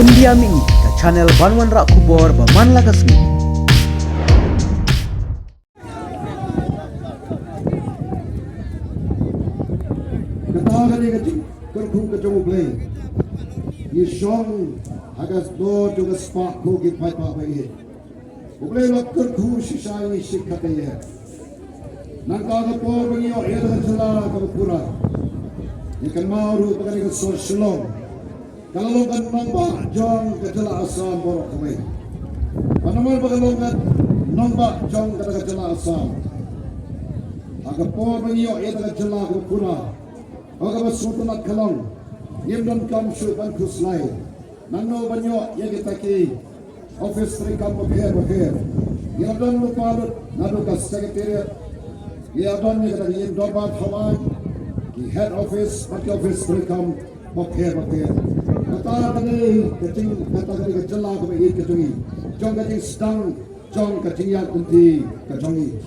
India Ming ke channel Banwan Rak Kubor Baman Lagasmi. Katakan ini kerkhung kejung play. Yishong agas do juga spark ko ki pai pa bai. Ublay lo kerkhung shisha ini shikhate ye. Nangka ka por bangi o eda jala ka pura. Ikan maru pakai ke shalom. Kalau kan nampak jong ke jala asam borok kemai. Panamal pakai kan nampak jong ke jala asam. Agak por bangi o eda jala ka pura. Agak bersuatu nak kalong. Yemdan kam syuban kuslai. Nano banyo yang kita ki office rekam berher. Yemdan lupa nado ka secretariat. Yemdan ni kata yemdan bat hawan. Ki head office, party office rekam berher. Kata kani kecing kata kani kecela ko be kecengi. Jong kecing sedang jong kecing yang kunti kecengi.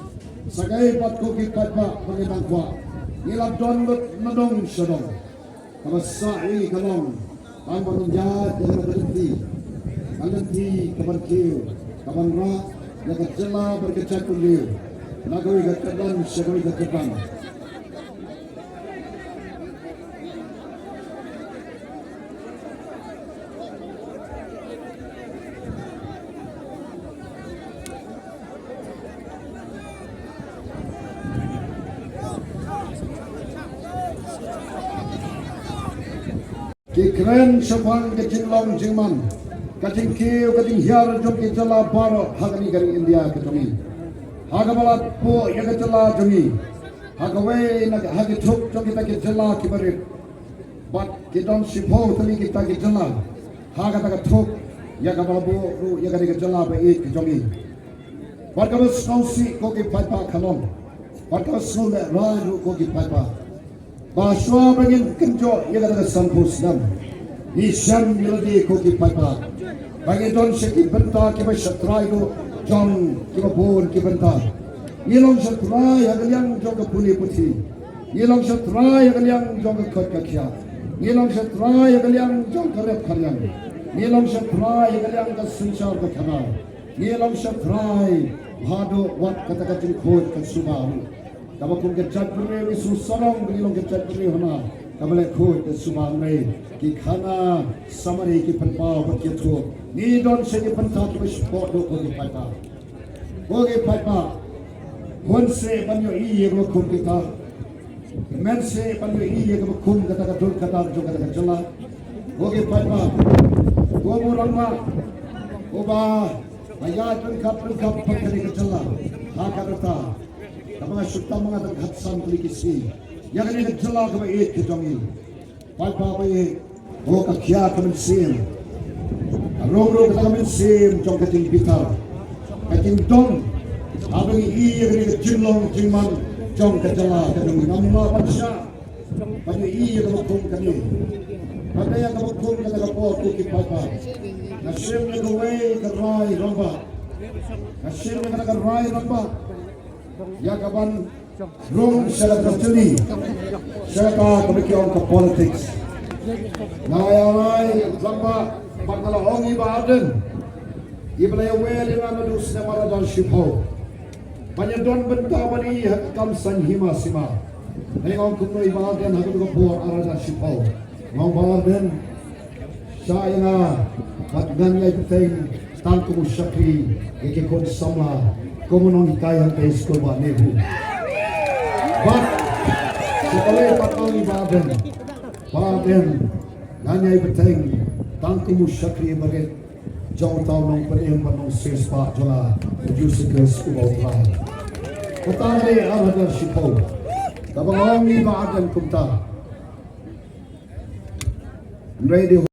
Sagai pat ko ki pat pa pangetang kwa. Nilap don medong sedong. Kabasai kalong. Amban jahat dengan berhenti kaban kiu. Kaban rak yang kecela berkecat kuliu. Nagoi ketelan segoi ketelan. Keren sepang kecing long jingman, kecing kiu kecing hiar jom kecela baro hagani dari India ketumi. Hagabalat po yang kecela jumi. Hagawai nak hagituk jom kita kecela kibarit. Bat kita sipo tali kita kecela. Hagata ketuk yang kabalabu ru yang kadi kecela baik kejumi. Bat kabus kausi koki paipa kalong. Bat kabus nule rai ru koki paipa. Bahasa bangin kenjo yang kata sampus dam. Isyam miladi koki paipa. Bagi don seki benta kiba syatrai do jong kiba pun kiba benta. Yelong syatrai agaliang jong puli putih. Yelong syatrai agaliang jong kot kakia. Yelong syatrai agaliang jong karep karyang. Yelong syatrai agaliang kasunsar kakana. Yelong syatrai hado wat kata kacing kot kasubaru. Kamu pun kecat beri wisu sarong beri long kecat beri hana. Kamu lekut kesumang ni kikana samari kipenpau berkitu. Ni don segi pentak bersport do kogi paipa. Kogi paipa. Honse banyo iye berkum kita. Mense banyo iye berkum kata katul kata juga kata jala. Kogi paipa. Komu rangma. Oba ayat lengkap pakai kejala. Hakarata. Kamu suka mengatakan hatsan pelikisi. Yang ini kejala kau ikut kejongi. Paipa bayi, oh kakia kau mensim. Rong kau mensim jong kecing bitar. Kecing dong. Abang iya kini kejilong jingman jong kejala kejongi. Nama bangsa. Banyak iya kau kum kini. Pada yang kau kum kata kau kuki paipa. Nasim ni kau kerai romba. Nasim ni kata kerai romba. Ya kawan Rung saya terjeli. Saya kemudian ke politics. Nayai lamba bakal hongi baden. Ibalai well dengan medus nemara dan shipo. Banyak don benda bani kam sanhima sima. Nengong kumno ibaden hakut ke buat arah dan shipo. Ngong baden saya na batgan ya penting tangku syakri ikikon sama komunon hikayat ke sekolah nebu. Bat sekolah patang baden nanyai penting tangku syakri berit jauh tahun nong pening panong sespa jala menuju ke sekolah lain. Petang ni arah dan shipo. Tabang baden kumta. Ready.